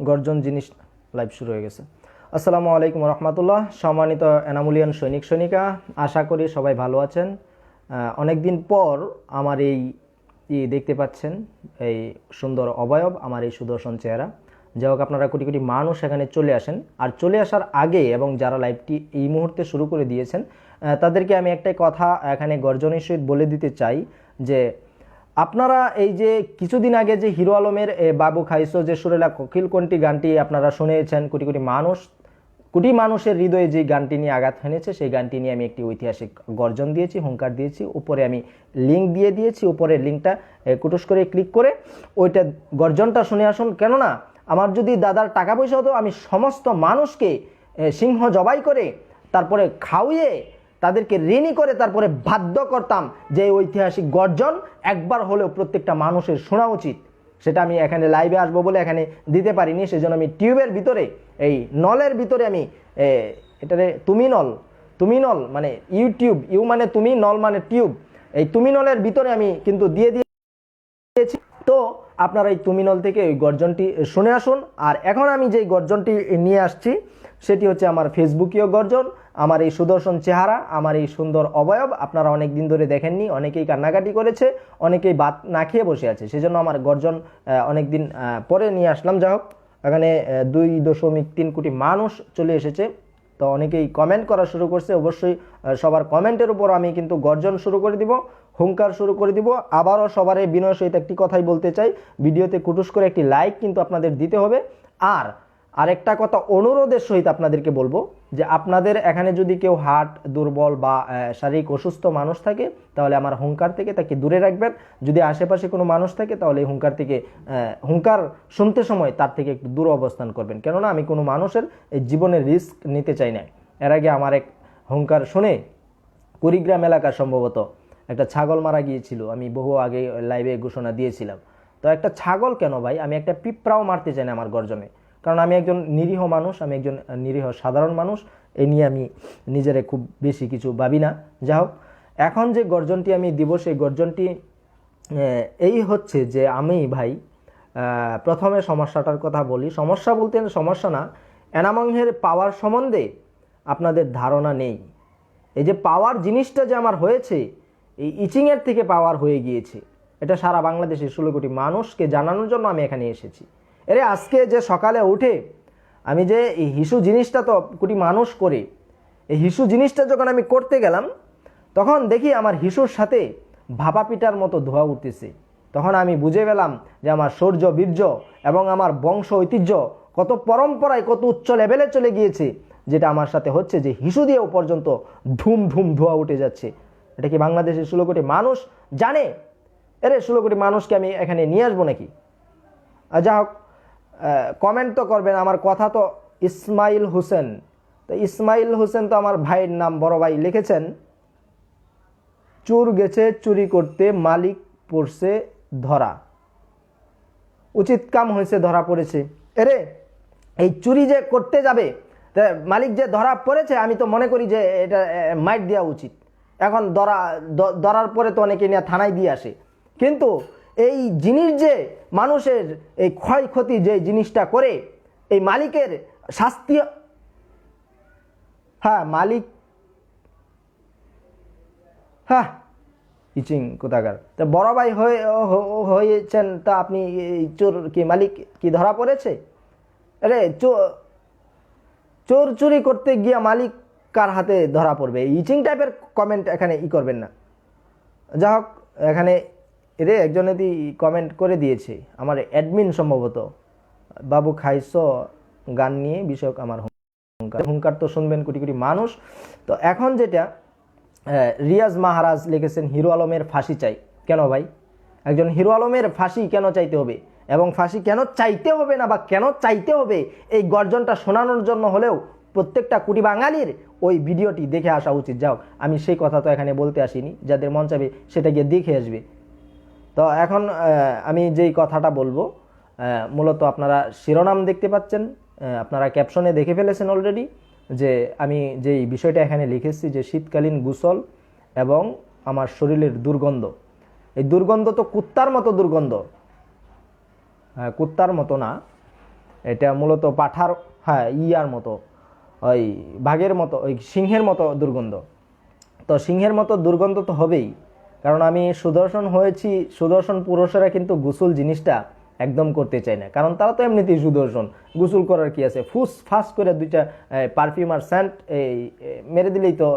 গর্জন জিনিস লাইভ শুরু হয়ে গেছে। আসসালামু আলাইকুম রহমতুল্লাহ। সম্মানিত এনামুলিয়ান সৈনিক সৈনিকা, আশা করি সবাই ভালো আছেন। অনেক দিন পর আমার এই দেখতে পাচ্ছেন এই সুন্দর অবয়ব, আমার এই সুদর্শন চেহারা। যাই হোক, আপনারা কোটি কোটি মানুষ এখানে চলে আসেন। আর চলে আসার আগে এবং যারা লাইভটি এই মুহূর্তে শুরু করে দিয়েছেন তাদেরকে আমি একটাই কথা এখানে গর্জনের সহিত বলে দিতে চাই যে আপনারা এই যে কিছুদিন আগে যে হিরো আলমের বাবু খাইছো যে সুরেলা কোকিল কোনটি গানটি আপনারা শুনেছেন, কোটি কোটি মানুষের হৃদয়ে যে গানটি নিয়ে আঘাত হেনেছে, সেই গানটি নিয়ে আমি একটি ঐতিহাসিক গর্জন দিয়েছি, হুঙ্কার দিয়েছি। উপরে আমি লিঙ্ক দিয়ে দিয়েছি, উপরে লিঙ্কটা কুটুস করে ক্লিক করে ওইটা গর্জনটা শুনে আসুন। কেননা আমার যদি দাদার টাকা পয়সা হতো, আমি সমস্ত মানুষকে সিংহ জবাই করে তারপরে খাওয়িয়ে তাদেরকে ঋণী করে তারপরে বাধ্য করতাম যে ঐতিহাসিক গর্জন একবার হলেও প্রত্যেকটা মানুষের শোনা উচিত। সেটা আমি এখানে লাইভে আসবো বলে এখানে দিতে পারিনি, সেজন্য আমি টিউবের ভিতরে এই নলের ভিতরে আমি এটারে তুমি নল মানে ইউটিউব, ইউ মানে তুমি, নল মানে টিউব, এই তুমি নলের ভিতরে আমি কিন্তু দিয়ে দিয়েছি। তো আপনারা এই তুমি নল থেকে ওই গর্জনটি শুনে আসুন। আর এখন আমি যে গর্জনটি নিয়ে আসছি সেটি হচ্ছে আমার ফেসবুকীয় গর্জন, আমার এই সুদর্শন চেহারা, আমার এই সুন্দর অবয়ব। আপনারা অনেক দিন ধরে দেখেননি, অনেকেই কান্নাকাটি করেছে, অনেকেই ভাত না খেয়ে বসে আছে, সেজন্য আমার গর্জন অনেক দিন পরে নিয়ে আসলাম। যাই হোক, এখানে 2.3 কোটি মানুষ চলে এসেছে, তো অনেকেই কমেন্ট করা শুরু করছে। অবশ্যই সবার কমেন্টের উপর আমি কিন্তু গর্জন শুরু করে দিব, হুঙ্কার শুরু করে দিব। আবারও সবার বিনয়ের সহিত একটি কথাই বলতে চাই, ভিডিওতে কুটুস করে একটি লাইক কিন্তু আপনাদের দিতে হবে। আর আরেকটা কথা অনুরোধের সহিত আপনাদেরকে বলবো যে আপনাদের এখানে যদি কেউ হার্ট দুর্বল বা শারীরিক অসুস্থ মানুষ থাকে, তাহলে আমার হুঙ্কার থেকে তাকে দূরে রাখবেন। যদি আশেপাশে কোনো মানুষ থাকে, তাহলে এই হুঙ্কার থেকে হুঙ্কার শুনতে সময় তার থেকে একটু দূর অবস্থান করবেন। কেননা আমি কোনো মানুষের এই জীবনের রিস্ক নিতে চাই না। এর আগে আমার এক হুঙ্কার শুনে কুড়িগ্রাম এলাকা সম্ভবত একটা ছাগল মারা গিয়েছিল, আমি বহু আগে লাইভে ঘোষণা দিয়েছিলাম। তো একটা ছাগল কেন ভাই, আমি একটা পিঁপড়াও মারতে চাই না আমার গর্জনে, কারণ আমি একজন নিরীহ মানুষ, আমি একজন নিরীহ সাধারণ মানুষ। এই নিয়ে আমি নিজেরে খুব বেশি কিছু ভাবি না। যা হোক, এখন যে গর্জনটি আমি দিব সেই গর্জনটি এই হচ্ছে যে আমি ভাই প্রথমে সমস্যাটার কথা বলি। সমস্যা বলতে সমস্যা না, এনামংহের পাওয়ার সম্বন্ধে আপনাদের ধারণা নেই। এই যে পাওয়ার জিনিসটা যে আমার হয়েছে, এই ইচিংয়ের থেকে পাওয়ার হয়ে গিয়েছে, এটা সারা বাংলাদেশের 16 কোটি মানুষকে জানানোর জন্য আমি এখানে এসেছি। এরে আজকে যে সকালে উঠে আমি যে এই হিসু জিনিসটা তো কোটি মানুষ করে, এই হিসু জিনিসটা যখন আমি করতে গেলাম, তখন দেখি আমার হিসুর সাথে ভাপা পিঠার মতো ধোঁয়া উঠতেছে। তখন আমি বুঝে গেলাম যে আমার শৌর্য বীর্য এবং আমার বংশ ঐতিহ্য কত পরম্পরায় কত উচ্চ লেভেলে চলে গিয়েছে, যেটা আমার সাথে হচ্ছে যে হিসু দিয়েও পর্যন্ত ধুম ধুম ধোঁয়া উঠে যাচ্ছে। এটা কি বাংলাদেশের 16 কোটি মানুষ জানে? এরে 16 কোটি মানুষকে আমি এখানে নিয়ে আসবো নাকি? যা হোক, কমেন্ট তো করবেন। আমার কথা তো ইসমাইল হোসেন, তো ইসমাইল হোসেন তো আমার ভাইয়ের নাম, বড় ভাই লিখেছেন, চোর গেছে চুরি করতে, মালিক পড়ছে ধরা, উচিত কাম হয়েছে ধরা পড়েছে। এরে এই চুরি যে করতে যাবে, মালিক যে ধরা পড়েছে, আমি তো মনে করি যে এটা মাইট দেওয়া উচিত। এখন ধরার পরে তো অনেকে নিয়ে থানায় দিয়ে আসে, কিন্তু এই জিনিস যে মানুষের এই ক্ষয়ক্ষতি যে জিনিসটা করে, এই মালিকের শাস্তি, হ্যাঁ মালিক, হ্যাঁ ইচিং কোথাকার, তা বড় ভাই হয়েছেন, তা আপনি চোর কি মালিক কি ধরা পড়েছে? আরে চোর চুরি করতে গিয়া মালিক কার হাতে ধরা পড়বে? ইচিং টাইপের কমেন্ট এখানে করবেন না। যা হোক, এখানে এরে একজনেদি কমেন্ট করে দিয়েছে, আমার অ্যাডমিন সম্ভবত, বাবু খাইছো গান নিয়ে বিষয়ক আমার হুঙ্কার তো শুনবেন কোটি কোটি মানুষ। তো এখন যেটা রিয়াজ মাহারাজ লিখেছেন, হিরো আলমের ফাঁসি চাই। কেন ভাই, একজন হিরো আলমের ফাঁসি কেন চাইতে হবে, এবং ফাঁসি কেন চাইতে হবে না বা কেন চাইতে হবে, এই গর্জনটা শোনানোর জন্য হলেও প্রত্যেকটা কোটি বাঙালির ওই ভিডিওটি দেখে আসা উচিত। যাও, আমি সেই কথা তো এখানে বলতে আসিনি, যাদের মন চাইবে সেটা গিয়ে দেখে আসবে। তো এখন আমি যেই কথাটা বলবো, মূলত আপনারা শিরোনাম দেখতে পাচ্ছেন, আপনারা ক্যাপশনে দেখে ফেলেছেন অলরেডি, যে আমি যেই বিষয়টা এখানে লিখেছি যে শীতকালীন গোসল এবং আমার শরীরের দুর্গন্ধ। এই দুর্গন্ধ তো কুত্তার মতো দুর্গন্ধ, কুত্তার মতো না, এটা মূলত পাঠার, হ্যাঁ ইয়ার মতো, ওই বাঘের মতো, ওই সিংহের মতো দুর্গন্ধ। তো সিংহের মতো দুর্গন্ধ তো হবেই, কারণ আমি সুদর্শন হয়েছি। সুদর্শন পুরুষেরা কিন্তু গোসল জিনিসটা একদম করতে চায় না, কারণ তারা তো এমনিতেই সুদর্শন। গোসল করার কি আছে, ফুস ফাস করে দুইটা পারফিউম আর সেন্ট মেরে দিলেই তো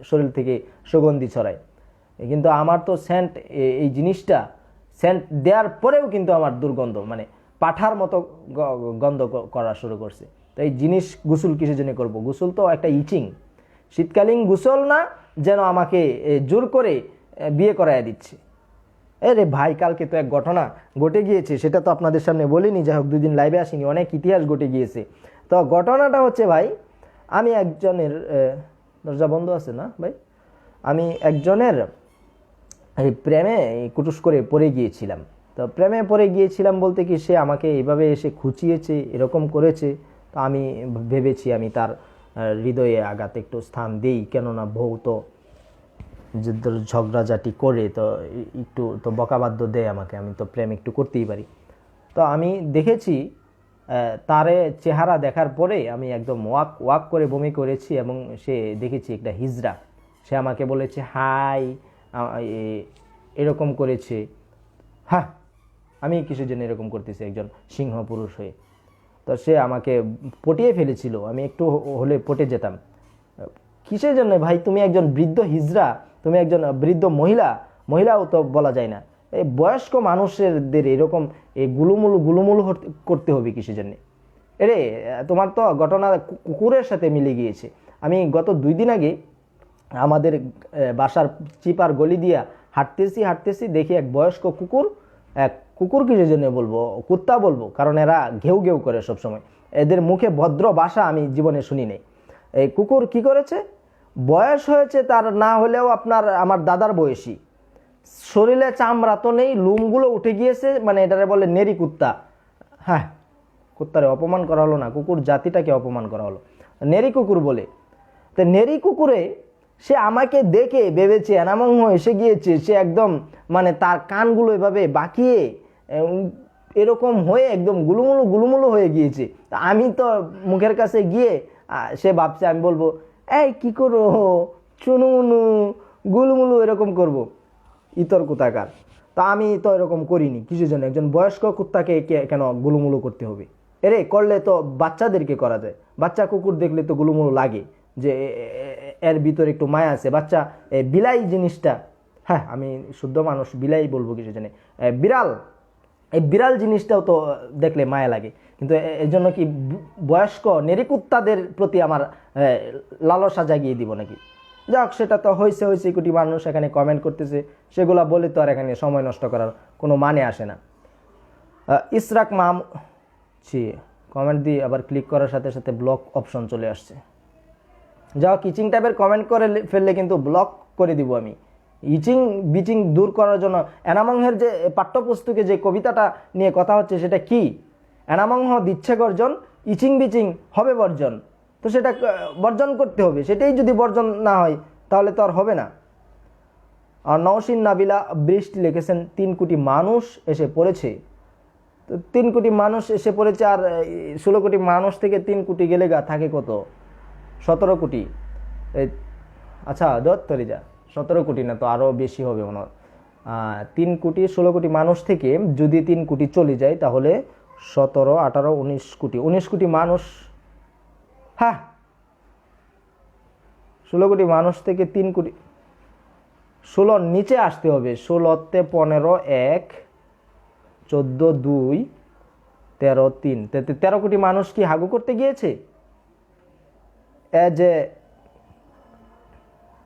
শরীর থেকে সুগন্ধি ছড়ায়। কিন্তু আমার তো সেন্ট, এই জিনিসটা সেন্ট দেওয়ার পরেও কিন্তু আমার দুর্গন্ধ, মানে পাঠার মতো গন্ধ করা শুরু করছে। তো এই জিনিস গোসল কিসের জন্য করবো? গোসল তো একটা ইচিং, শীতকালীন গোসল না যেন আমাকে জোর করে বিয়ে করাইয়া দিচ্ছে। রে ভাই, কালকে তো এক ঘটনা ঘটে গিয়েছে, সেটা তো আপনাদের সামনে বলিনি। যাই হোক, 2 দিন লাইভে আসিনি, অনেক ইতিহাস ঘটে গিয়েছে। তো ঘটনাটা হচ্ছে ভাই, আমি একজনের, দরজা বন্ধ আছে না ভাই, আমি একজনের এই প্রেমে কুটুস করে পড়ে গিয়েছিলাম। তো প্রেমে পড়ে গিয়েছিলাম বলতে কি, সে আমাকে এইভাবে এসে খুঁচিয়েছে, এরকম করেছে। তো আমি ভেবেছি আমি তার হৃদয়ে আঘাত একটু স্থান দিই, কেননা বউ তো যে ঝগড়াঝাটি করে তো একটু তো বকাবাদ্য দেয় আমাকে, আমি তো প্রেম একটু করতেই পারি। তো আমি দেখেছি তারে চেহারা দেখার পরে আমি একদম ওয়াক করে বমি করেছি, এবং সে দেখেছি একটা হিজড়া, সে আমাকে বলেছে হাই, এরকম করেছে। হ্যাঁ, আমি কিসের জন্য এরকম করতেছি একজন সিংহ পুরুষ হয়ে? তো সে আমাকে পটিয়ে ফেলেছিল, আমি একটু হলে পটে যেতাম। কিসের জন্য ভাই? তুমি একজন বৃদ্ধ হিজড়া, তুমি একজন বৃদ্ধ মহিলাও তো বলা যায় না, এই বয়স্ক মানুষদের এরকম এই গুলুমুলু করতে হবে কিসের জন্য? এরে তোমার তো ঘটনা কুকুরের সাথে মিলে গিয়েছে। আমি গত 2 দিন আগে আমাদের বাসার চিপার গলি দিয়া হাঁটতেছি, দেখি এক বয়স্ক কুকুর কিসের জন্য বলবো, কুত্তা বলবো, কারণ এরা ঘেউ ঘেউ করে সবসময়, এদের মুখে ভদ্র ভাষা আমি জীবনে শুনি নাই। এই কুকুর কি করেছে, বয়স হয়েছে তার না হলেও আমার দাদার বয়সী, শরীরে চামড়া তো নেই, লুমগুলো উঠে গিয়েছে, মানে এটারে বলে নেরি কুত্তা। হ্যাঁ, কুত্তারে অপমান করা হলো না, কুকুর জাতিটাকে অপমান করা হলো, নেরি কুকুর বলে। তো নেরি কুকুরে সে আমাকে দেখে ভেবেছে এনামঙ্গ এসে গিয়েছে, সে একদম মানে তার কানগুলো এভাবে বাঁকিয়ে এরকম হয়ে একদম গুলুমুলু হয়ে গিয়েছে। তা আমি তো মুখের কাছে গিয়ে সে ভাবছে আমি বলবো এই কি করো চুনুমুনু গুলুমুলু এরকম করব, ইতর কুতাকার। তা আমি তো এরকম করিনি, কিসের জন্য একজন বয়স্ক কুত্তাকে কেন গুলুমুলু করতে হবে? এরে করলে তো বাচ্চাদেরকে করা যায়, বাচ্চা কুকুর দেখলে তো গুলুমুলু লাগে, যে এর ভিতরে একটু মায়া আছে। বাচ্চা বিলাই জিনিসটা, হ্যাঁ আমি শুদ্ধ মানুষ, বিলাই বলবো কিসের জন্য, বিড়াল, এই বিড়াল জিনিসটাও তো দেখলে মায়া লাগে। কিন্তু এর জন্য কি বয়স্ক নেরিকুত্তাদের প্রতি আমার লালসা জাগিয়ে দিব নাকি? যাক, সেটা তো হয়েছে, কোটি মানুষ এখানে কমেন্ট করতেছে, সেগুলা বলে তো আর এখানে সময় নষ্ট করার কোনো মানে আসে না। ইসরাক মাম কমেন্ট দিয়ে আবার ক্লিক করার সাথে সাথে ব্লক অপশন চলে আসছে। যাও, ইচিং টাইপের কমেন্ট করে ফেললে কিন্তু ব্লক করে দিব আমি। বিচিং দূর করার জন্য এনামংহের যে পাঠ্যপুস্তকে যে কবিতাটা নিয়ে কথা হচ্ছে, সেটা কি? এনামংহ দিচ্ছে গর্জন, ইচিং বিচিং হবে বর্জন। তো সেটা বর্জন করতে হবে, সেটাই যদি বর্জন না হয় তাহলে তো আর হবে না। আর নওশিন নাবিলা বৃষ্টি লিখেছেন 3 কোটি মানুষ এসে পড়েছে। তো 3 কোটি মানুষ এসে পড়েছে, আর 16 কোটি মানুষ থেকে 3 কোটি গেলে থাকে কত? 17 কোটি। আচ্ছা দত্তরি যা 17 কোটি না তো আরও বেশি হবে মনে হয়। 3 কোটি 16 কোটি মানুষ থেকে যদি 3 কোটি চলে যায় তাহলে 17, 18, 19 কোটি মানুষ। হ্যাঁ, 16 কোটি মানুষ থেকে 3 কোটি, 16 নিচে আসতে হবে। 16তে 15, 1, 14, 2, 13, 3, 13 কোটি মানুষ কি হাগু করতে গিয়েছে? যে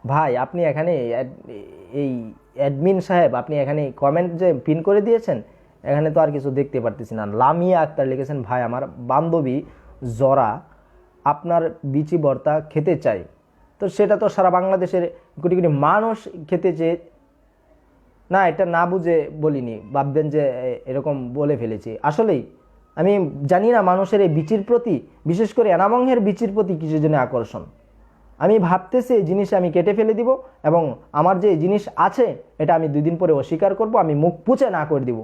ভাই আপনি এখানে এই অ্যাডমিন সাহেব, আপনি এখানে কমেন্ট যে পিন করে দিয়েছেন, এখানে তো আর কিছু দেখতে পারতেছি না। লামিয়া আক্তার লিখেছেন, ভাই আমার বান্ধবী জরা আপনার বিচি ভর্তা খেতে চাই। তো সেটা তো সারা বাংলাদেশের কোটি কোটি মানুষ খেতে চেয়ে, না এটা না বুঝে বলিনি, ভাববেন যে এরকম বলে ফেলেছি। আসলেই আমি জানি না মানুষের এই বিচির প্রতি, বিশেষ করে এনামংহের বিচির প্রতি কিসের জন্য আকর্ষণ। আমি ভাবতেছি এই জিনিস আমি কেটে ফেলে দিব, এবং আমার যে জিনিস আছে এটা আমি 2 দিন পরে অস্বীকার করব, আমি মুখ পুছে না করে দিব।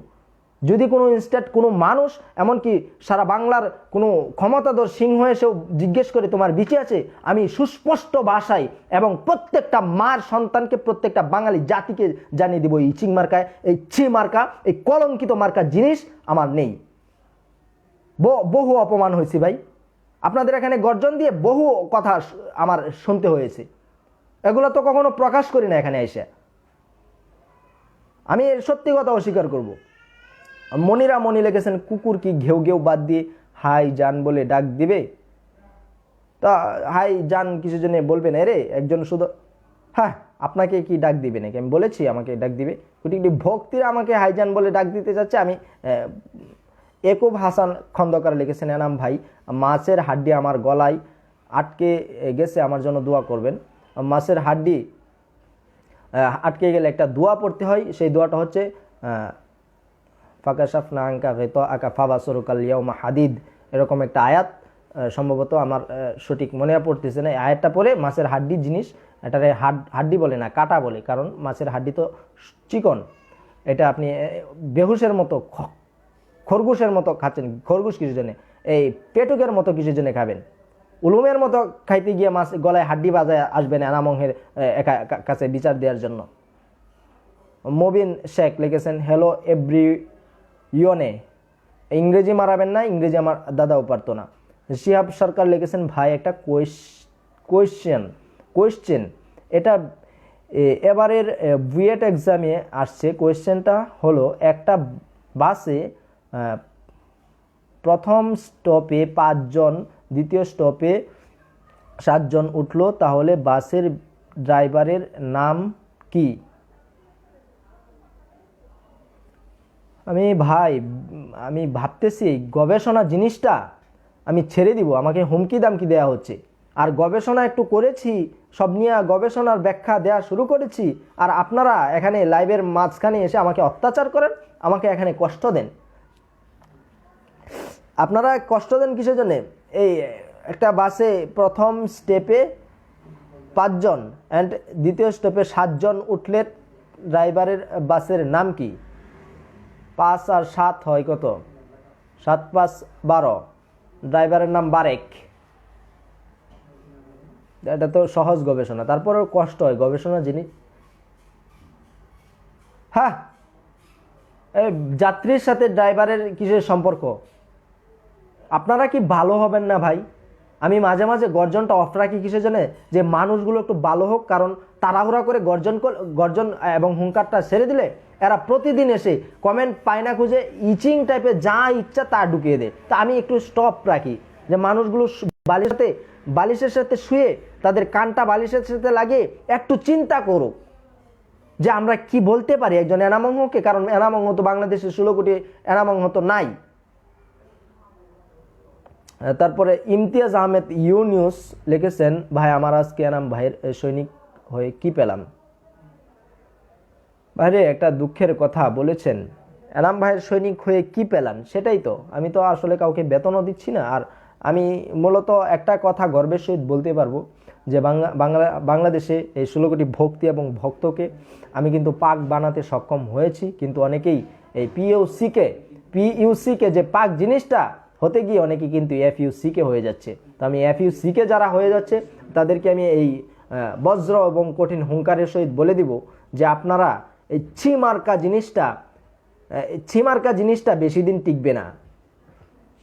যদি কোনো ইনস্ট্যান্ট কোনো মানুষ, এমনকি সারা বাংলার কোনো ক্ষমতাধর সিংহ এসেও জিজ্ঞেস করে তোমার বেঁচে আছে, আমি সুস্পষ্ট ভাষায় এবং প্রত্যেকটা মার সন্তানকে, প্রত্যেকটা বাঙালি জাতিকে জানিয়ে দিব, এই চিং মার্কায়, এই ছি মার্কা, এই কলঙ্কিত মার্কা জিনিস আমার নেই। বহু অপমান হয়েছি ভাই, আপনাদের এখানে গর্জন দিয়ে বহু কথা আমার শুনতে হয়েছে, এগুলো তো কখনো প্রকাশ করি না এখানে এসে। আমি সত্যি কথা অস্বীকার করব। মনিরা মনি লিখেছেন, কুকুর কি ঘেউ ঘেউ বাদ দিয়ে হাই জান বলে ডাক দিবে? তা হাই জান কিছু জন্য বলবেন, এরে একজন শুধু, হ্যাঁ আপনাকে কি ডাক দিবে নাকি? আমি বলেছি আমাকে ডাক দিবে? কোটি কোটি ভক্তিরা আমাকে হাইজান বলে ডাক দিতে চাচ্ছে। আমি একুব হাসান খন্দকার লিখেছেন, এনাম ভাই মাছের হাড্ডি আমার গলায় আটকে গেছে, আমার জন্য দোয়া করবেন। মাছের হাড্ডি আটকে গেলে একটা দোয়া পড়তে হয়, সেই দোয়াটা হচ্ছে ফাকাশাফনা আনকা গিতা আকা ফাবাসরুকাল ইয়াউমা হাদিদ, এরকম একটা আয়াত, সম্ভবত আমার সঠিক মনে পড়তেছে না। এই আয়াতটা পরে মাছের হাড্ডি জিনিস, এটারে হাড্ডি বলে না, কাটা বলে, কারণ মাছের হাড্ডি তো চিকন। এটা আপনি বেহুশের মতো, খরগোশের মতো খাচ্ছেন। খরগোশ কিছু জনে, এই পেটুকের মতো কিছু জনে খাবেন। উলুমের মতো খাইতে গিয়ে মাছ গলায় হাড্ডি বাজায় আসবেন এনামংহের কাছে বিচার দেওয়ার জন্য। মবিন শেখ লিখেছেন, হ্যালো এভরিওনে, ইংরেজি মারাবেন না, ইংরেজি আমার দাদাও পারতো না। শিহাব সরকার লিখেছেন, ভাই একটা কোয়েশ্চেন, এটা এবারের বুয়েট এক্সামে আসছে। কোয়েশ্চেনটা হলো, একটা বাসে প্রথম স্টপে 5 জন, দ্বিতীয় স্টপে 7 জন উঠলো, তাহলে বাসের ড্রাইভারের নাম কি? আমি ভাবতেছি গবেষণা জিনিসটা আমি ছেড়ে দিব, আমাকে হুমকি দামকি দেওয়া হচ্ছে। আর গবেষণা একটু করেছি, সব নিয়ে গবেষণার ব্যাখ্যা দেওয়া শুরু করেছি, আর আপনারা এখানে লাইভের মাঝখানে এসে আমাকে অত্যাচার করেন, আমাকে এখানে কষ্ট দেন। আপনারা কষ্ট দেন কিসের জন্য? এই একটা বাসে প্রথম স্টেপে 5 জন অ্যান্ড দ্বিতীয় স্টেপে 7 জন উঠলে ড্রাইভারের বাসের নাম কি? 5 আর 7 হয় কত? 7 5 12, ড্রাইভারের নাম বারেক। এটা তো সহজ গবেষণা, তারপরেও কষ্ট হয় গবেষণা জিনিস। হ্যাঁ, এই যাত্রীর সাথে ড্রাইভারের কিসের সম্পর্ক? আপনারা কি ভালো হবেন না ভাই? আমি মাঝে মাঝে গর্জনটা অফ রাখি কিসের জন্য? যে মানুষগুলো একটু ভালো হোক, কারণ তাড়াহুড়া করে গর্জন এবং হুঙ্কারটা ছেড়ে দিলে এরা প্রতিদিন এসে কমেন্ট পায় না খুঁজে ইচিং টাইপের যা ইচ্ছা তা ঢুকিয়ে দেয়। তা আমি একটু স্টপ রাখি, যে মানুষগুলো বালিশের সাথে শুয়ে তাদের কানটা বালিশের সাথে লাগিয়ে একটু চিন্তা করুক যে আমরা কি বলতে পারি একজন এনামংহকে, কারণ এনামংহ তো বাংলাদেশের 16 কোটি এনামংহ তো নাই। তারপরে ইমতিয়াজ আহমেদ ইউনিউস লিখেছেন, ভাই আমার আজকে এনাম ভাইয়ের সৈনিক হয়ে কি পেলাম? ভাইরে একটা দুঃখের কথা বলেছেন, এনাম ভাইয়ের সৈনিক হয়ে কি পেলাম সেটাই তো। আমি তো আসলে কাউকে বেতনও দিচ্ছি না। আর আমি মূলত একটা কথা গর্বের সহিত বলতে পারবো যে বাংলাদেশে এই 16 কোটি ভক্তি এবং ভক্তকে আমি কিন্তু পাক বানাতে সক্ষম হয়েছি। কিন্তু অনেকেই এই পিইউসিকে যে পাক জিনিসটা হতে গিয়ে অনেকে কিন্তু এফইউসিকে হয়ে যাচ্ছে। তো আমি এফইউসিকে যারা হয়ে যাচ্ছে তাদেরকে আমি এই বজ্র এবং কঠিন হুঙ্কারের সহিত বলে দিব যে আপনারা এই ছিমার্কা জিনিসটা বেশি দিন টিকবে না,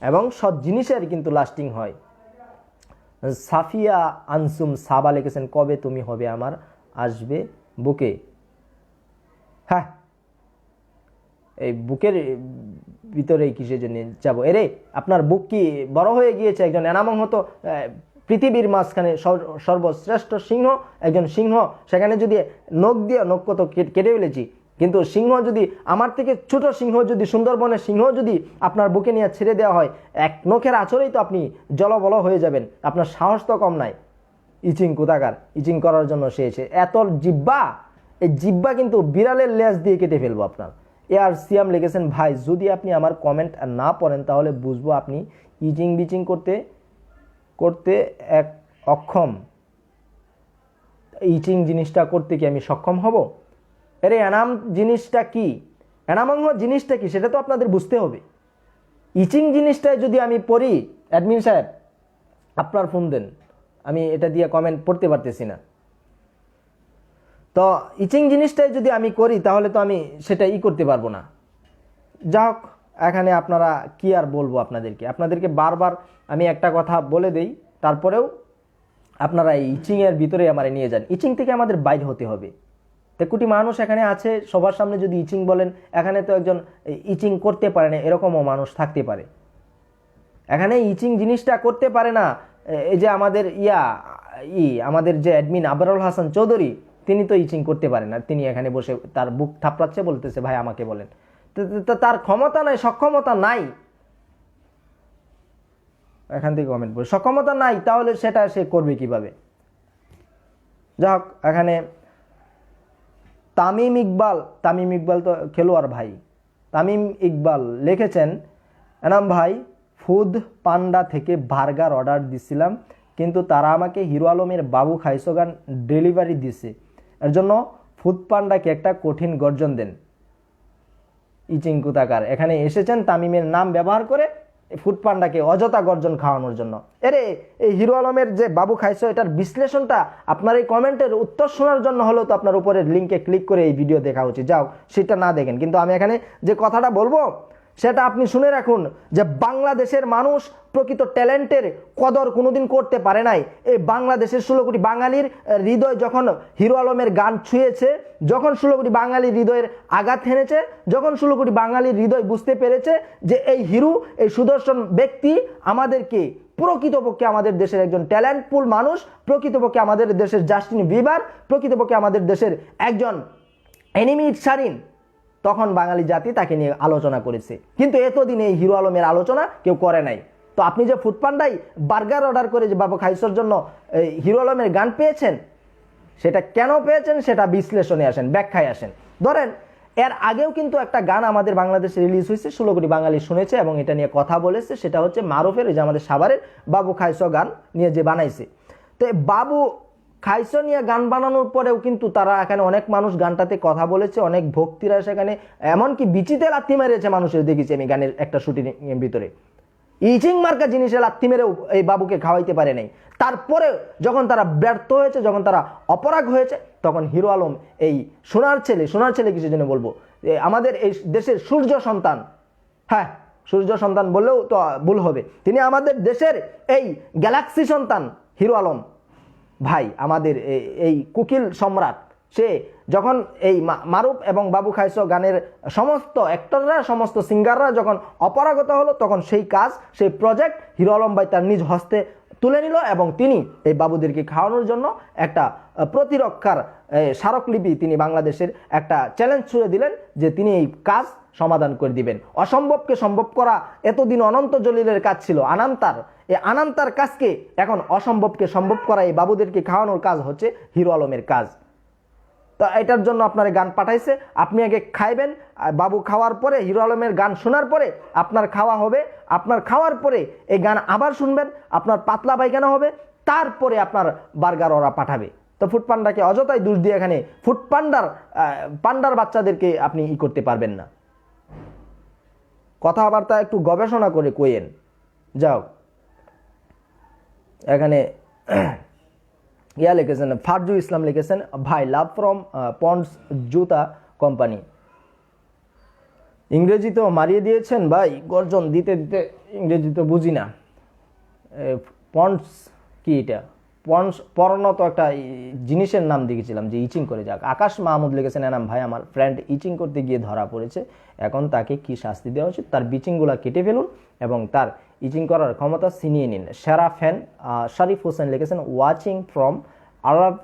এবং সব জিনিসের কিন্তু লাস্টিং হয়। সাফিয়া আনসুম সাবা লিখেছেন, কবে তুমি হবে আমার আসবে বুকে? হ্যাঁ, এই বুকের ভিতরে কিসের জন্য যাবো? এরে আপনার বুক কি বড় হয়ে গিয়েছে? একজন এনামংহ তো পৃথিবীর মাঝখানে সর্বশ্রেষ্ঠ সিংহ, একজন সিংহ, সেখানে যদি নখ কত কেটে ফেলেছি, কিন্তু সিংহ যদি আমার থেকে ছোট সিংহ, যদি সুন্দরবনের সিংহ যদি আপনার বুকে নিয়ে ছেড়ে দেওয়া হয়, এক নখের আঁচড়েই তো আপনি জলবল হয়ে যাবেন। আপনার সাহস তো কম নাই। ইচিং কোথাকার, ইচিং করার জন্য সে এসে এত জিব্বা, এই জিব্বা কিন্তু বিড়ালের লেজ দিয়ে কেটে ফেলবো আপনার। আর সিয়াম লিখেছেন, ভাই যদি আপনি আমার কমেন্ট না পড়েন তাহলে বুঝবো আপনি ইচিং বিচিং করতে এক অক্ষম। ইচিং জিনিসটা করতে কি আমি সক্ষম হব? এরে এনাম জিনিসটা কি? এনামং জিনিসটা কি সেটা তো আপনাদের বুঝতে হবে। ইচিং জিনিসটাই যদি আমি পড়ি, অ্যাডমিন সাহেব আপনার ফোন দেন, আমি এটা দিয়ে কমেন্ট পড়তে পারতেছি না। তো ইচিং জিনিসটাই যদি আমি করি তাহলে তো আমি সেটা করতে পারবো না। যা হোক, এখানে আপনারা কি আর বলবো আপনাদেরকে বারবার আমি একটা কথা বলে দেই, তারপরেও আপনারা এই ইচিংয়ের ভিতরে আমার নিয়ে যান। ইচিং থেকে আমাদের বাইর হতে হবে। তো কোটি মানুষ এখানে আছে, সবার সামনে যদি ইচিং বলেন, এখানে তো একজন ইচিং করতে পারে না এরকমও মানুষ থাকতে পারে। এখানে ইচিং জিনিসটা করতে পারে না। এই যে আমাদের আমাদের যে অ্যাডমিন আবরারুল হাসান চৌধুরী, তিনি তো ইচিং করতে পারে না। তিনি এখানে বসে তার বুক থাপড়াচ্ছে, বলতেছে ভাই আমাকে বলেন। তার ক্ষমতা নাই, সক্ষমতা নাই। এখান থেকে কমেন্ট বলি, সক্ষমতা নাই, তাহলে সেটা সে করবে কিভাবে? যাই হোক, এখানে তামিম ইকবাল তো খেলোয়াড় ভাই। তামিম ইকবাল লিখেছেন, এনাম ভাই ফুড পান্ডা থেকে বার্গার অর্ডার দিছিলাম, কিন্তু তারা আমাকে হিরো আলমের বাবু খাইছো গান ডেলিভারি দিছে। এর জন্য ফুড পান্ডাকে একটা কঠিন গর্জন দেন। ইচিং কুতাকার এখানে এসেছেন তামিমের নাম ব্যবহার করে ফুড পান্ডাকে অযথা গর্জন খাওয়ানোর জন্য। এই হিরো আলমের যে বাবু খাইছো, এটার বিশ্লেষণটা আপনার এই কমেন্টের উত্তর শোনার জন্য হলেও তো আপনার উপরের লিঙ্কে ক্লিক করে এই ভিডিও দেখা উচিত। যাও, সেটা না দেখেন, কিন্তু আমি এখানে যে কথাটা বলবো সেটা আপনি শুনে রাখুন, যে বাংলাদেশের মানুষ প্রকৃত ট্যালেন্টের কদর কোনোদিন করতে পারে নাই। এই বাংলাদেশের 16 কোটি বাঙালির হৃদয় যখন হিরো আলমের গান ছুঁয়েছে, যখন 16 কোটি বাঙালির হৃদয়ের আঘাত হেনেছে, যখন 16 কোটি বাঙালির হৃদয় বুঝতে পেরেছে যে এই হিরো, এই সুদর্শন ব্যক্তি আমাদেরকে প্রকৃতপক্ষে আমাদের দেশের একজন ট্যালেন্টফুল মানুষ, প্রকৃতপক্ষে আমাদের দেশের জাস্টিন বিবার, প্রকৃতপক্ষে আমাদের দেশের একজন এনিমি শারিন, তখন বাঙালি জাতি তাকে নিয়ে আলোচনা করেছে। কিন্তু এতদিন এই হিরো আলমের আলোচনা কেউ করে নাই। তো আপনি যে ফুড পান্ডায় বার্গার অর্ডার করে যে বাবু খাইসোর জন্য হিরো আলমের গান পেয়েছেন, সেটা কেন পেয়েছেন সেটা বিশ্লেষণে আসেন, ব্যাখ্যায় আসেন। ধরেন এর আগেও কিন্তু একটা গান আমাদের বাংলাদেশে রিলিজ হয়েছে, 16 কোটি বাঙালি শুনেছে এবং এটা নিয়ে কথা বলেছে। সেটা হচ্ছে মারুফের, যে আমাদের সাভারের বাবু খাইসো গান নিয়ে যে বানাইছে। তো বাবু খাইসো নিয়ে গান বানানোর পরেও কিন্তু তারা এখানে অনেক মানুষ গানটাতে কথা বলেছে, অনেক ভক্তিরা সেখানে এমনকি বিচিতে লাথি মেরেছে মানুষের, দেখেছি আমি গানের একটা শুটিং এর ভিতরে। ইচিং মার্কা জিনিসে লাথি মেরেও এই বাবুকে খাওয়াইতে পারে নাই। তারপরে যখন তারা ব্যর্থ হয়েছে, যখন তারা অপরাগ হয়েছে, তখন হিরো আলম এই সোনার ছেলে কিছু জন্য বলবো, আমাদের এই দেশের সূর্য সন্তান, হ্যাঁ সূর্য সন্তান বললেও তো ভুল হবে, তিনি আমাদের দেশের এই গ্যালাক্সি সন্তান হিরো আলম ভাই, আমাদের এই কুকিল সম্রাট। সে যখন এই মারুফ এবং বাবু খাইসো গানের সমস্ত অ্যাক্টররা, সমস্ত সিঙ্গাররা যখন অপরাগত হলো, তখন সেই কাজ, সেই প্রজেক্ট হিরো আলম ভাই তার নিজ হস্তে তুলে নিল এবং তিনি এই বাবুদেরকে খাওয়ানোর জন্য একটা প্রতিরক্ষার স্মারকলিপি তিনি বাংলাদেশের একটা চ্যালেঞ্জ ছুড়ে দিলেন, যে তিনি এই কাজ সমাধান করে দিবেন। অসম্ভবকে সম্ভব করা এতদিন অনন্ত জলিলের কাজ ছিল, আনান্তার। এই আনান্তার কাজকে এখন অসম্ভবকে সম্ভব করা, এই বাবুদেরকে খাওয়ানোর কাজ হচ্ছে হিরো আলমের কাজ। তো এটার জন্য আপনার গান পাঠাইছে, আপনি আগে খাইবেন, বাবু খাওয়ার পরে, হিরো আলমের গান শোনার পরে আপনার খাওয়া হবে, আপনার খাওয়ার পরে এই গান আবার শুনবেন, আপনার পাতলা পায়খানা হবে, তারপরে আপনার বার্গার ওরা পাঠাবে। তো ফুড পান্ডাকে অযথাই দোষ দিয়ে এখানে ফুড পান্ডার বাচ্চাদেরকে আপনি করতে পারবেন না। কথাবার্তা একটু গবেষণা করে কইেন। যাও, এখানে লিখেছেন ফারজু ইসলাম, লিখেছেন ভাই লাভ ফ্রম পন্ডস জুতা কোম্পানি। ইংরেজি তো মারিয়ে দিয়েছেন ভাই, গর্জন দিতে দিতে ইংরেজি তো বুঝি না। পন্ডস কি এটা? পন্ডস পর্ণ তো একটা জিনিসের নাম দেখেছিলাম যে ইচিং করে। যাক, আকাশ মাহমুদ লিখেছেন, এনাম ভাই আমার ফ্রেন্ড ইচিং করতে গিয়ে ধরা পড়েছে, এখন তাকে কি শাস্তি দেওয়া উচিত? তার বিচিংগুলা কেটে ফেলুন এবং তার ইচিং করার ক্ষমতা ছিনিয়ে নিন। সেরা ফ্যান শরীফ হোসেন লিখেছেন, ওয়াচিং ফ্রম আরব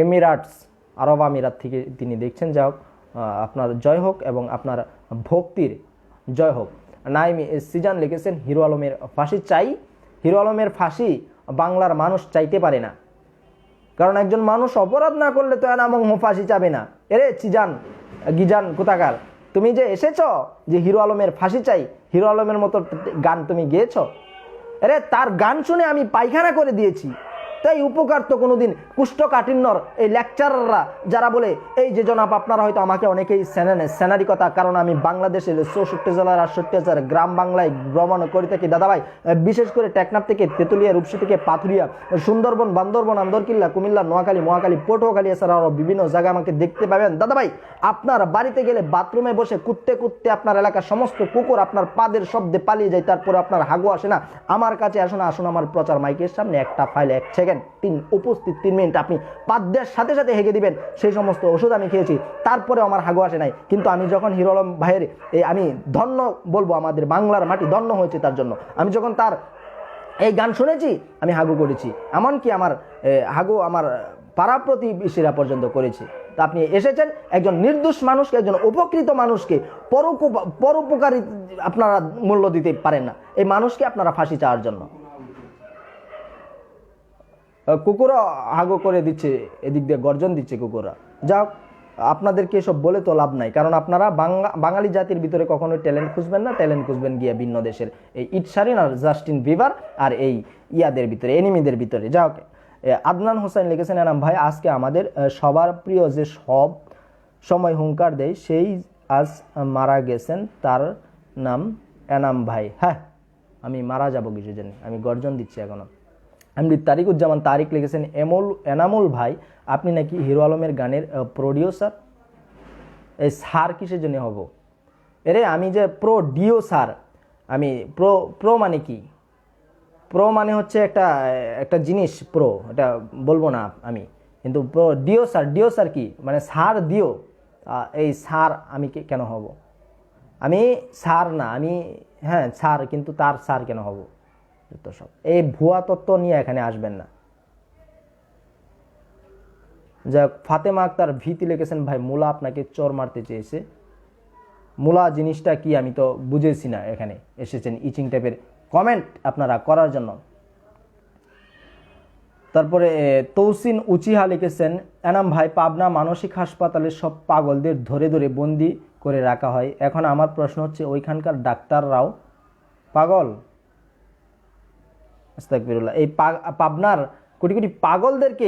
এমিরাটস, আরব আমিরাত থেকে তিনি দেখছেন। যা হোক, আপনার জয় হোক এবং আপনার ভক্তির জয় হোক। নাইম সিজান লিখেছেন, হিরো আলমের ফাঁসি চাই। হিরো আলমের ফাঁসি বাংলার মানুষ চাইতে পারে না, কারণ একজন মানুষ অপরাধ না করলে তো এনামং ফাঁসি চাবে না। এরে গিজান কোথাকার, তুমি যে এসেছ যে হিরো আলমের ফাঁসি চাই, হিরো আলমের মতো গান তুমি গেয়েছ, আরে তার গান শুনে আমি পায়খানা করে দিয়েছি, তাই উপকার তো কোনোদিন কুষ্ঠকাঠিন্যর এই লেকচারাররা যারা বলে এই যে জনাব আপনারা হয়তো আমাকে অনেকেই সেনারি কথা, কারণ আমি বাংলাদেশের 64 জেলার 68,000 গ্রাম বাংলায় ভ্রমণ করে থাকি দাদাভাই, বিশেষ করে টেকনাফ থেকে তেতুলিয়া, রূপসী থেকে পাথুরিয়া, সুন্দরবন, বান্দরবন, আন্দরকিল্লা, কুমিল্লা, নোয়াখালী, মহাখালী, পটুয়াখালী, এছাড়া আরও বিভিন্ন জায়গায় আমাকে দেখতে পাবেন দাদাভাই। আপনার বাড়িতে গেলে বাথরুমে বসে কুত্তে কুত্তে আপনার এলাকার সমস্ত কুকুর আপনার পাদের শব্দে পালিয়ে যায়, তারপরে আপনার হাগু আসে না। আমার কাছে আসুন, আসুন আমার প্রচার মাইকের সামনে, একটা ফাইলে 1 সেকেন্ড উপস্থিত 3 মিনিট আপনি পাদের সাথে সাথে হেগে দিবেন। সেই সমস্ত ওষুধ আমি খেয়েছি, তারপরেও আমার হাগু আসে নাই। কিন্তু আমি যখন হিরো আলম ভাইয়ের আমি ধন্য বলবো, আমাদের বাংলার মাটি ধন্য হয়েছে তার জন্য। আমি যখন তার এই গান শুনেছি আমি হাগু করেছি, এমনকি আমার হাগু আমার পাড়া প্রতিবেশীরা পর্যন্ত করেছে। তা আপনি এসেছেন একজন নির্দোষ মানুষকে, একজন উপকৃত মানুষকে পরোপকারী আপনারা মূল্য দিতে পারেন না, এই মানুষকে আপনারা ফাঁসি চাওয়ার জন্য। কুকুরও হাগু করে দিচ্ছে, এদিক দিয়ে গর্জন দিচ্ছে কুকুররা। যাক, আপনাদেরকে এসব বলে তো লাভ নাই, কারণ আপনারা বাঙালি জাতির ভিতরে কখনোই ট্যালেন্ট খুঁজবেন না, ট্যালেন্ট খুঁজবেন গিয়ে ভিন্ন দেশের এই ইটসারিন আর জাস্টিন বিবার আর এই ইয়াদের ভিতরে, এনিমিদের ভিতরে। যাক, আদনান হোসেন লিখেছেন, এনাম ভাই আজকে আমাদের সবার প্রিয় যে সব সময় হুঙ্কার দেয় সেই আজ মারা গেছেন, তার নাম এনাম ভাই। হ্যাঁ, আমি মারা যাবো কিছু জানি, আমি গর্জন দিচ্ছি এখনো। আমি তারিকুজ্জামান তারিক লিখেছেন, এনামুল ভাই আপনি নাকি হিরো আলমের গানের প্রডিউসার? এই সার কিসের জন্য হব? এরে আমি যে প্রডিউসার, আমি প্রো মানে কি? প্রো মানে হচ্ছে একটা জিনিস, প্রো এটা বলবো না আমি, কিন্তু ডিওসার কি মানে সার দিও, এই সার আমি কেন হব? আমি সার না, আমি হ্যাঁ সার, কিন্তু তার সার কেন হব? সব এই ভুয়া তত্ত্ব নিয়ে এখানে আসবেন না। যাক, ফাতেমা আক্তার ভীতি লিখেছেন, ভাই মুলা আপনাকে চোর মারতে চেয়েছে। মুলা জিনিসটা কি আমি তো বুঝেছি না, এখানে এসেছেন ইচিং টাইপের কমেন্ট আপনারা করার জন্য। তারপরে তৌসিন উচিহা লিখেছেন, এনাম ভাই পাবনা মানসিক হাসপাতালে সব পাগলদের ধরে ধরে বন্দি করে রাখা হয়, এখন আমার প্রশ্ন হচ্ছে ওইখানকার ডাক্তাররাও পাগল? আস্তাগফিরুল্লাহ। এই পাবনার কোটি কোটি পাগলদেরকে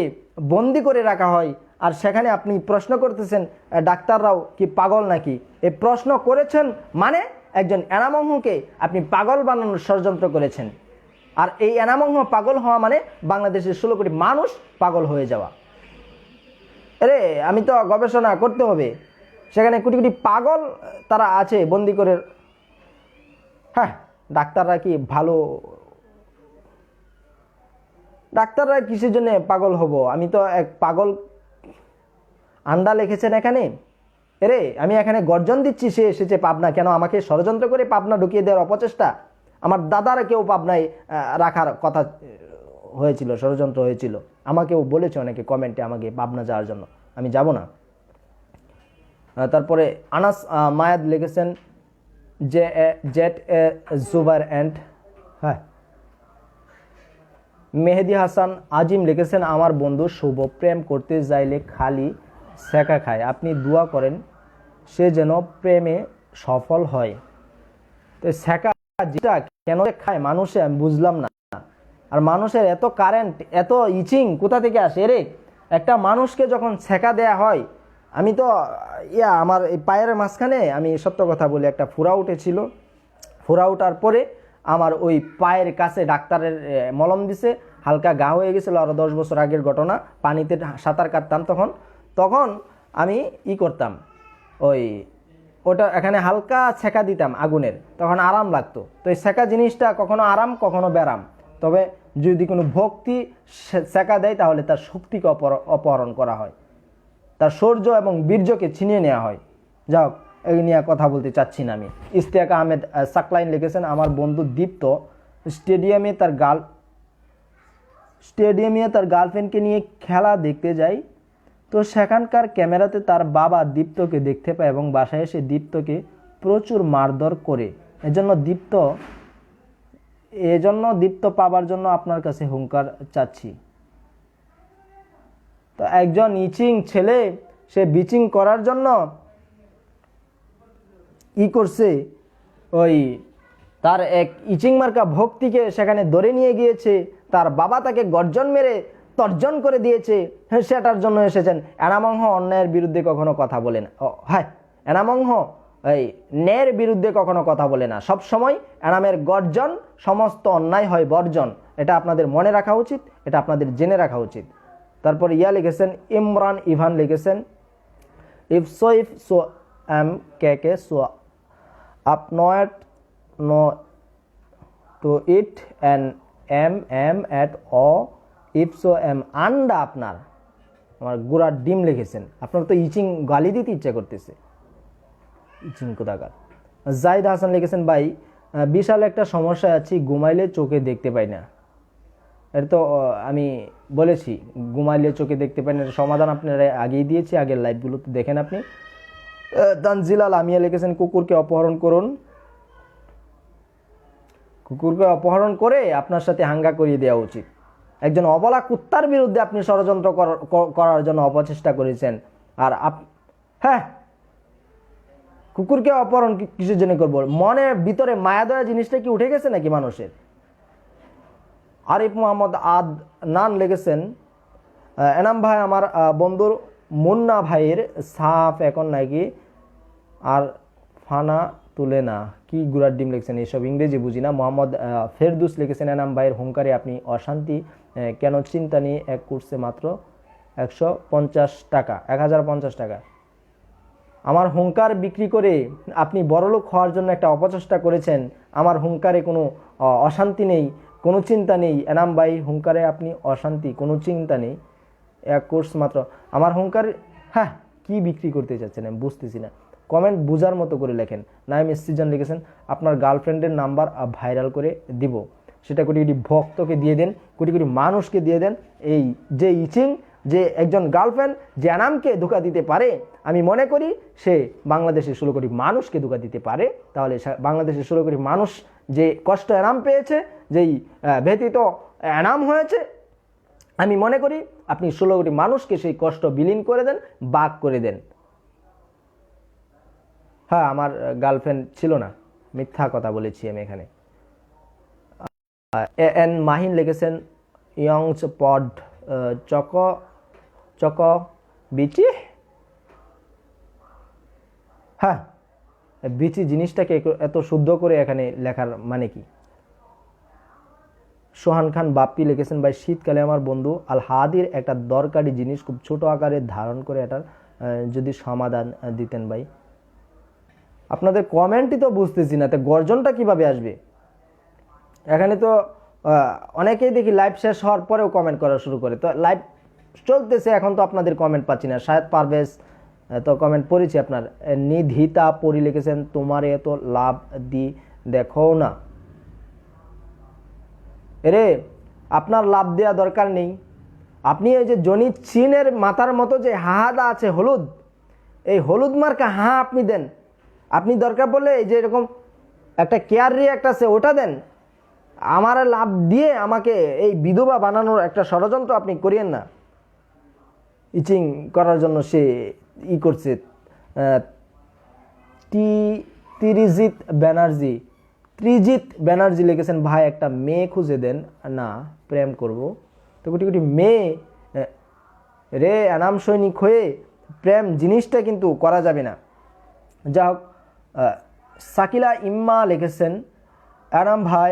বন্দি করে রাখা হয়, আর সেখানে আপনি প্রশ্ন করতেছেন ডাক্তাররাও কি পাগল নাকি? এই প্রশ্ন করেছেন মানে একজন এনামকে আপনি পাগল বানানোর ষড়যন্ত্র করেছেন, আর এই এনামহ পাগল হওয়া মানে বাংলাদেশের 16 কোটি মানুষ পাগল হয়ে যাওয়া। আরে আমি তো গবেষণা করতে হবে, সেখানে কোটি কোটি পাগল তারা আছে বন্দি করে। হ্যাঁ, ডাক্তাররা কি ভালো? ডাক্তাররা কিসের জন্য পাগল হব? আমি তো এক পাগল আন্ডা লিখেছেন এখানে। এরে আমি এখানে গর্জন দিচ্ছি, সে এসেছে পাবনা, কেন আমাকে ষড়যন্ত্র করে পাবনা ঢুকিয়ে দেওয়ার অপচেষ্টা? আমার দাদার কেউ পাবনায় রাখার কথা হয়েছিল, ষড়যন্ত্র হয়েছিল, আমাকেও বলেছে অনেকে কমেন্টে আমাকে পাবনা যাওয়ার জন্য, আমি যাব না। তারপরে আনাস মায়াদ লিখেছেন, জেট এ জুবাইর অ্যান্ড হ্যাঁ। মেহেদি হাসান আজিম লিখেছেন, আমার বন্ধু শুভ প্রেম করতে যাইলে খালি সেকা খায়, আপনি দোয়া করেন সে যেন প্রেমে সফল হয়। তো সেকা যেটা কেন খায় মানুষে আমি বুঝলাম না। আর মানুষের এত কারেন্ট, এত ইচিং কোথা থেকে আসে রে? একটা মানুষকে যখন সেকা দেয়া হয়, আমি তো আমার এই পায়ের মাঝখানে, আমি সত্য কথা বলি, একটা ফুরা উঠেছিল, ফুরা ওঠার পরে আমার ওই পায়ের কাছে ডাক্তারের মলম দিছে, হালকা গা হয়ে গেছিলো, আরও 10 বছর আগের ঘটনা। পানিতে সাঁতার কাটতাম তখন আমি করতাম, ওটা এখানে হালকা ছেঁকা দিতাম আগুনের, তখন আরাম লাগতো। তো এই ছেঁকা জিনিসটা কখনো আরাম কখনো ব্যারাম, তবে যদি কোনো ভক্তি ছেঁকা দেয় তাহলে তার শক্তিকে অপহরণ করা হয়, তার শৌর্য এবং বীর্যকে ছিনিয়ে নেওয়া হয়। যাও, এই নিয়ে কথা বলতে চাচ্ছি না আমি। ইশতিয়াক আহমেদ সাকলাইন লিখেছেন, আমার বন্ধু দীপ্ত স্টেডিয়ামে তার গার্লফ্রেন্ডকে নিয়ে খেলা দেখতে যায়, তো সেখানকার ক্যামেরাতে তার বাবা দীপ্তকে দেখতে পায় এবং বাসায় এসে দীপ্তকে প্রচুর মারধর করে। এজন্য দীপ্ত পাবার জন্য আপনার কাছে হুঙ্কার চাচ্ছি। তো একজন ইচিং ছেলে, সে বিচিং করার জন্য করছে, তার এক ইচিং মার্কা ভক্তিকে সেখানে ধরে নিয়ে গিয়েছে, তার বাবা তাকে গর্জন মেরে তর্জন করে দিয়েছে, হ্যাঁ সেটার জন্য এসেছেন। এনামংহ অন্যায়ের বিরুদ্ধে কখনো কথা বলে না। হ্যাঁ, এনামংহ এই ন্যায়ের বিরুদ্ধে কখনো কথা বলে না, সব সময় এনামের গর্জন, সমস্ত অন্যায় হয় বর্জন। এটা আপনাদের মনে রাখা উচিত, এটা আপনাদের জেনে রাখা উচিত। তারপর লিখেছেন ইমরান ইভান লিখেছেন ইফ সো এম কে সো আপ নট নো টু ইট অ্যান এম এট অ ইফ সো এম আন্ডা আপনার, আমার গুড়ার ডিম লিখেছেন। আপনার তো ইচিং গালি দিতে ইচ্ছা করতেছে, ইচিং কোথাকার। জাহিদ হাসান লিখেছেন ভাই বিশাল একটা সমস্যায় আছি, ঘুমাইলে চোখে দেখতে পাই না। এটা তো আমি বলেছি, ঘুমাইলে চোখে দেখতে পাই না, সমাধান আপনারা আগেই দিয়েছি, আগের লাইভগুলোতে দেখেন আপনি। তানজিলাল আমিয়া লিখেছেন কুকুরকে অপহরণ করুন, কুকুরকে অপহরণ করে আপনার সাথে হাঙ্গা করিয়ে দেওয়া উচিত। একজন অবলা কুত্তার বিরুদ্ধে আপনি ষড়যন্ত্র করার জন্য অপচেষ্টা করেছেন। আর হ্যাঁ, কুকুরকে অপহরণ কিসের জন্য করবো? মনের ভিতরে মায়াদয়া জিনিসটা কি উঠে গেছে নাকি মানুষের? আরিফ মোহাম্মদ আদনান লিখেছেন এনাম ভাই আমার বন্ধুর মুন্না ভাইয়ের সাফ এখন নাকি আর ফানা তুলে না, কি গুড়ার ডিম লিখছেন, এইসব ইংরেজি বুঝি না। মোহাম্মদ ফেরদুস লিখেছেন এনাম ভাইয়ের হুঙ্কারে আপনি অশান্তি কেন, চিন্তা নিয়ে এক কোর্সে মাত্র 150 টাকা, 1050 টাকা। আমার হুঙ্কার বিক্রি করে আপনি বড়লোক হওয়ার জন্য একটা অপচেষ্টা করেছেন। আমার হুঙ্কারে কোনো অশান্তি নেই, কোনো চিন্তা নেই। এনাম ভাই হুঙ্কারে আপনি অশান্তি, কোনো চিন্তা নেই, এক কোর্স মাত্র। আমার হুঙ্কার, হ্যাঁ কি বিক্রি করতে চাচ্ছেন আমি বুঝতেছি না। কমেন্ট বুঝার মতো করে লেখেন। নাইম সিজন লিখেছেন আপনার গার্লফ্রেন্ডের নাম্বার ভাইরাল করে দিব, সেটা কোটি কোটি ভক্তকে দিয়ে দেন, কোটি কোটি মানুষকে দিয়ে দেন। এই যে ইচিং, যে একজন গার্লফ্রেন্ড যে এনামকে ধোঁকা দিতে পারে, আমি মনে করি সে বাংলাদেশের 16 কোটি মানুষকে ধোঁকা দিতে পারে। তাহলে বাংলাদেশের 16 কোটি মানুষ যে কষ্ট এনাম পেয়েছে, যেই ব্যতীত এনাম হয়েছে, আমি মনে করি আপনি 16 কোটি মানুষকে সেই কষ্ট বিলীন করে দেন, বাক করে দেন। হ্যাঁ, আমার গার্লফ্রেন্ড ছিল না, মিথ্যা কথা বলেছি আমি এখানে। এন মাহিন লিখেছেন ইয়ংস পড চক চক বিচি। হ্যাঁ, বিচি জিনিসটাকে এত শুদ্ধ করে এখানে লেখার মানে কি? সোহান খান বাপ্পি লিখেছেন ভাই শীতকালে আমার বন্ধু আল হাদির একটা দরকারি জিনিস খুব ছোট আকারে ধারণ করে, এটার যদি সমাধান দিতেন ভাই। আপনাদের কমেন্টই তো বুঝতেছি না, তো গর্জনটা কিভাবে আসবে? এখানে তো অনেকেই দেখি লাইভ শেষ হওয়ার পরেও কমেন্ট করা শুরু করে, তো লাইভ চলতেছে এখন তো আপনাদের কমেন্ট পাচ্ছি না। শায়দ পারভেজ তো কমেন্ট পড়েছি আপনার। নিধিতা পরি লিখেছেন তোমার এত লাভ দি দেখো না। এরে আপনার লাভ দেওয়া দরকার নেই। আপনি এই যে জনি চীনের মাথার মতো যে হাহাদা আছে হলুদ, এই হলুদ মার্কা হাঁ আপনি দেন। আপনি দরকার পড়লে এই যে এরকম একটা কেয়ার রিয়াক্ট আছে ওটা দেন। আমার লাভ দিয়ে আমাকে এই বিধবা বানানোর একটা ষড়যন্ত্র আপনি করিয়েন না। ইচিং করার জন্য সে করছে। ত্রিজিৎ ব্যানার্জি লিখেছেন ভাই একটা মেয়ে খুঁজে দেন না, প্রেম করব। তো কোটি কোটি মেয়ে রে এনাম সৈনিক হয়ে প্রেম জিনিসটা কিন্তু করা যাবে না। যা হোক, সাকিলা ইম্মা লিখেছেন এনাম ভাই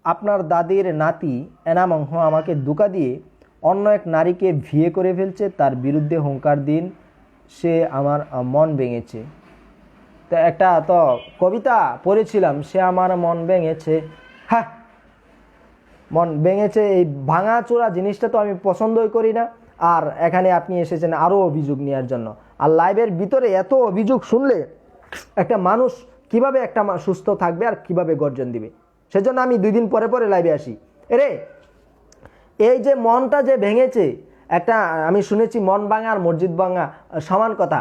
আপনার দাদির নাতি এনামংহ আমাকে ধোঁকা দিয়ে অন্য এক নারীকে বিয়ে করে ফেলছে, তার বিরুদ্ধে হুঙ্কার দিন, সে আমার মন ভেঙেছে। তো একটা তো কবিতা পড়েছিলাম, সে আমার মন ভেঙেছে। হ্যাঁ, মন ভেঙেছে, এই ভাঙাচোরা জিনিসটা তো আমি পছন্দই করি না। আর এখানে আপনি এসেছেন আরও অভিযোগ নেওয়ার জন্য। আর লাইভের ভিতরে এত অভিযোগ শুনলে একটা মানুষ কিভাবে একটা সুস্থ থাকবে আর কিভাবে গর্জন দিবে? সেজন্য আমি 2 দিন পরে পরে লাইভে আসি। এরে এই যে মনটা যে ভেঙেছে, একটা আমি শুনেছি মন ভাঙা আর মসজিদ ভাঙা সমান কথা।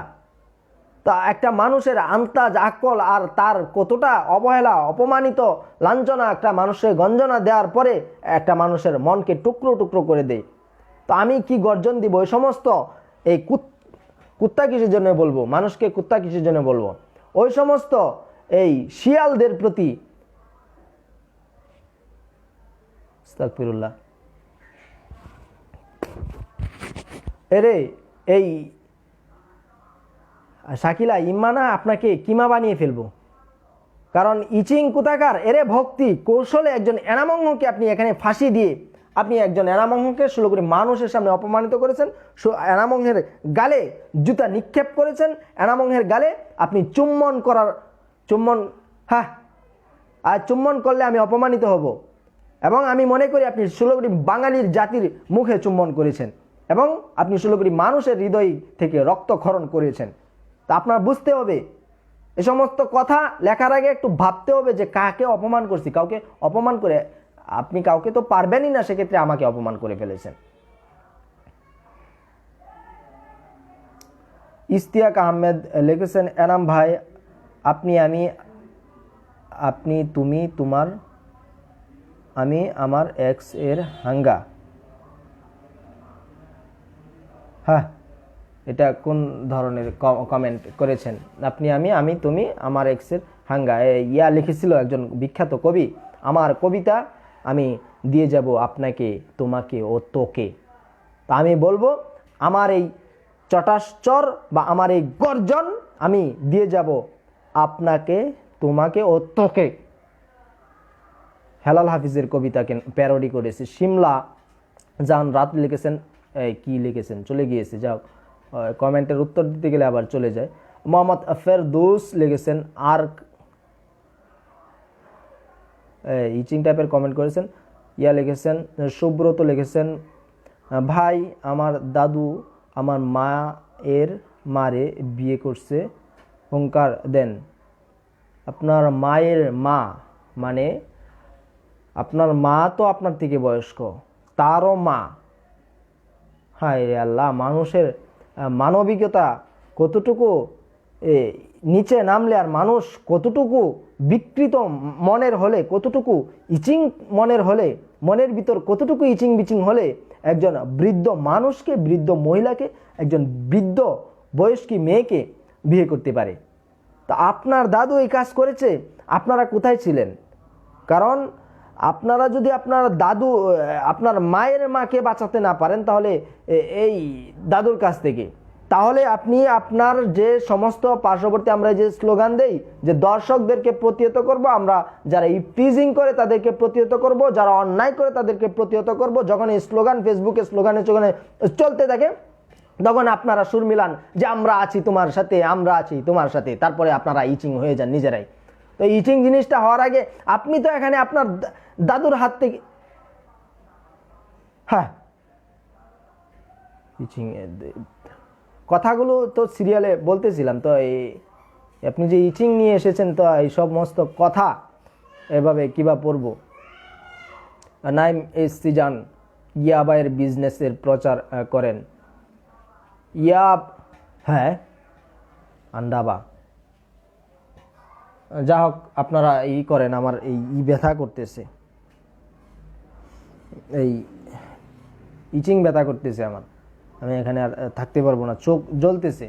তা একটা মানুষের আন্তাজ আকল আর তার কতটা অবহেলা, অপমানিত, লাঞ্ছনা একটা মানুষের গঞ্জনা দেওয়ার পরে একটা মানুষের মনকে টুকরো টুকরো করে দেয়। তো আমি কি গর্জন দিব? ওই সমস্ত এই কুত্তা কিসের জন্য বলবো, মানুষকে কুত্তা কিসের জন্য বলবো? ওই সমস্ত এই শিয়ালদের প্রতি আস্তাগফিরুল্লাহ। এরে এই শাকিলা ইম্মানা আপনাকে কিমা বানিয়ে ফেলবো, কারণ ইচিং কোথাকার এরে ভক্তি কৌশলে একজন এনামঙ্গকে আপনি এখানে ফাঁসি দিয়ে আপনি একজন এনামঙ্গকে 16 কোটি মানুষের সামনে অপমানিত করেছেন, এনামঙ্গের গালে জুতা নিক্ষেপ করেছেন, এনামঙ্গের গালে আপনি চুম্বন হ্যাঁ, আর চুম্বন করলে আমি অপমানিত হব, এবং আমি মনে করি আপনি 16 কোটি বাঙালির জাতির মুখে চুম্বন করেছেন এবং আপনি 16 কোটি মানুষের হৃদয় থেকে রক্তক্ষরণ করেছেন। তা আপনার বুঝতে হবে, এ সমস্ত কথা লেখার আগে একটু ভাবতে হবে যে কাকে অপমান করছি। কাউকে অপমান করে আপনি কাউকে তো পারবেনই না, সেক্ষেত্রে আমাকে অপমান করে ফেলেছেন। ইশতিয়াক আহমেদ লিখেছেন, এনাম ভাই আপনি আমি আপনি তুমি তোমার আমি আমার এক্স এর হাঙ্গা। হ্যাঁ, এটা কোন ধরনের কমেন্ট করেছেন? আপনি আমি তুমি আমার এক্সের হাঙ্গা, ইয়া লিখেছিল একজন বিখ্যাত কবি। আমার কবিতা আমি দিয়ে যাব আপনাকে, তোমাকে ও তোকে। তা আমি বলবো আমার এই চটাশ্চর বা আমার এই গর্জন আমি দিয়ে যাব আপনাকে, তোমাকে ও তোকে। হেলাল হাফিজের কবিতাকে প্যারোডি করেছে। শিমলা জান রাত লিখেছেন, কি লিখেছেন চলে গিয়েছে, যাও কমেন্টের উত্তর দিতে গেলে আবার চলে যায়। মোহাম্মদ ফেরদৌস লিখেছেন আর্ক, ইচিং টাইপের কমেন্ট করেছেন। ইয়া লিখেছেন সুব্রত লিখেছেন, ভাই আমার দাদু আমার মায়ের মারে বিয়ে করছে, হুঙ্কার দেন। আপনার মায়ের মা মানে আপনার মা তো আপনার থেকে বয়স্ক, তারও মা। হায় রে আল্লাহ, মানুষের মানবিকতা কতটুকু নিচে নামলে আর মানুষ কতটুকু বিকৃত মনের হলে, কতটুকু ইচিং মনের হলে, মনের ভিতর কতটুকু ইচিং বিচিং হলে একজন বৃদ্ধ মানুষকে, বৃদ্ধ মহিলাকে, একজন বৃদ্ধ বয়স্কী মেয়েকে বিয়ে করতে পারে। তা আপনার দাদু এই কাজ করেছে, আপনারা কোথায় ছিলেন? কারণ আপনারা যদি আপনার দাদু আপনার মায়ের মাকে বাঁচাতে না পারেন তাহলে এই দাদুর কাছ থেকে, তাহলে আপনি আপনার যে সমস্ত পার্শ্ববর্তী আমরা যে স্লোগান দেই যে দর্শকদেরকে প্রতিহত করব, আমরা যারা ইপটিজিং করে তাদেরকে প্রতিহত করব, যারা অন্যায় করে তাদেরকে প্রতিহত করব, যখন এই স্লোগান ফেসবুকে স্লোগানে চলতে থাকে তখন আপনারা সুর মিলান যে আমরা আছি তোমার সাথে, আমরা আছি তোমার সাথে, তারপরে আপনারা ইচিং হয়ে যান নিজেরাই। তো ইচিং জিনিসটা হওয়ার আগে আপনি তো এখানে আপনার দাদুর হাত থেকে, হ্যাঁ ইচিং কথাগুলো তো সিরিয়ালে বলতেছিলাম, তো এই আপনি যে ইচিং নিয়ে এসেছেন, তো এই সমস্ত কথা এভাবে কিবা পড়ব। নাইম এস সিজান ইয়াবায়ের বিজনেসের প্রচার করেন। ইয়াব, হ্যাঁ আন্ডাবা, যা হোক আপনারা করেন, আমার এই ব্যথা করতেছে, এই ইচিং ব্যথা করতেছে আমার, আমি এখানে আর থাকতে পারবো না, চোখ জ্বলতেছে।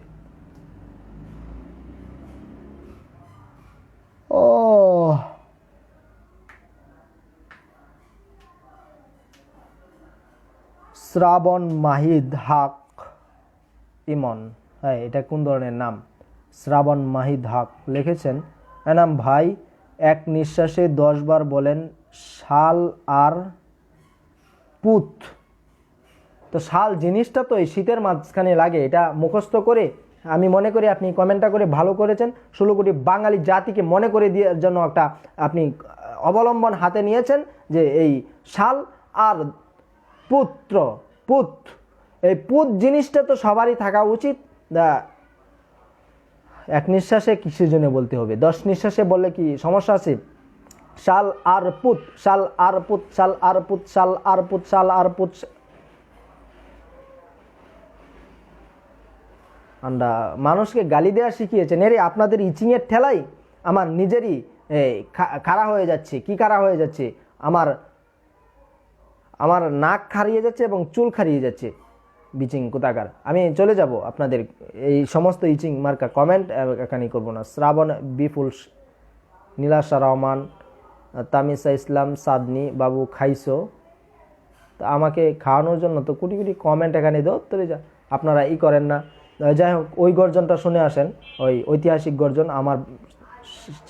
ও শ্রাবণ মাহিদ হক ইমন, হ্যাঁ এটা কোন ধরনের নাম? শ্রাবণ মাহিদ হক লিখেছেন, এনাম ভাই এক নিঃশ্বাসে 10 বার বলেন শাল আর পুত। তো শাল জিনিসটা তো এই শীতের মাঝখানে লাগে, এটা মুখস্থ করে আমি মনে করি আপনি কমেন্টটা করে ভালো করেছেন। 16 কোটি বাঙালি জাতিকে মনে করে দেওয়ার জন্য একটা আপনি অবলম্বন হাতে নিয়েছেন যে এই শাল আর পুত্র, পুত, এই পুত জিনিসটা তো সবারই থাকা উচিত। এক নিঃশ্বাসে কিসের জন্য বলতে হবে? 10 নিঃশ্বাসে বললে কি সমস্যা আছে? শাল আর পুত, শাল আর পুত, শাল আর পুত, শাল আর পুত, শাল আর পুত। আমরা মানুষকে গালি দেওয়া শিখিয়েছেন, এরে আপনাদের ইচিংয়ের ঠেলাই আমার নিজেরই খাড়া হয়ে যাচ্ছে। কি খাড়া হয়ে যাচ্ছে? আমার নাক খারিয়ে যাচ্ছে এবং চুল খারিয়ে যাচ্ছে। বিচিং কোথাকার, আমি চলে যাব আপনাদের এই সমস্ত ইচিং মার্কা কমেন্ট এখানে করব না। শ্রাবণ বিপুল, নীলাশা রহমান, তামিসা ইসলাম, সাদনি বাবু খাইছো, তা আমাকে খাওয়ানোর জন্য তো কোটি কোটি কমেন্ট এখানে দাও, তোরে যা আপনারা করেন না। যাই হোক, ওই গর্জনটা শুনে আসেন, ওই ঐতিহাসিক গর্জন। আমার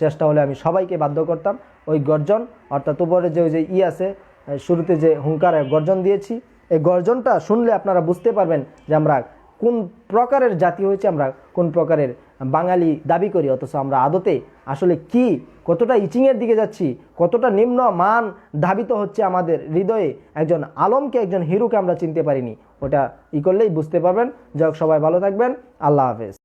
চেষ্টা হলে আমি সবাইকে বাধ্য করতাম ওই গর্জন, অর্থাৎ উপরে যে ওই যে আছে শুরুতে যে হুঙ্কার গর্জন দিয়েছি, এই গর্জনটা শুনলে আপনারা বুঝতে পারবেন যে আমরা কোন প্রকারের জাতি হয়েছে, আমরা কোন প্রকারের বাঙালি দাবি করি, অথচ আমরা আদতে আসলে কি কতটা ইচিংয়ের দিকে যাচ্ছি, কতটা নিম্ন মান ধাবিত হচ্ছে আমাদের হৃদয়ে। একজন আলমকে, একজন হিরোকে আমরা চিনতে পারিনি। ওটা করলেই বুঝতে পারবেন। যাই হোক, সবাই ভালো থাকবেন। আল্লাহ হাফেজ।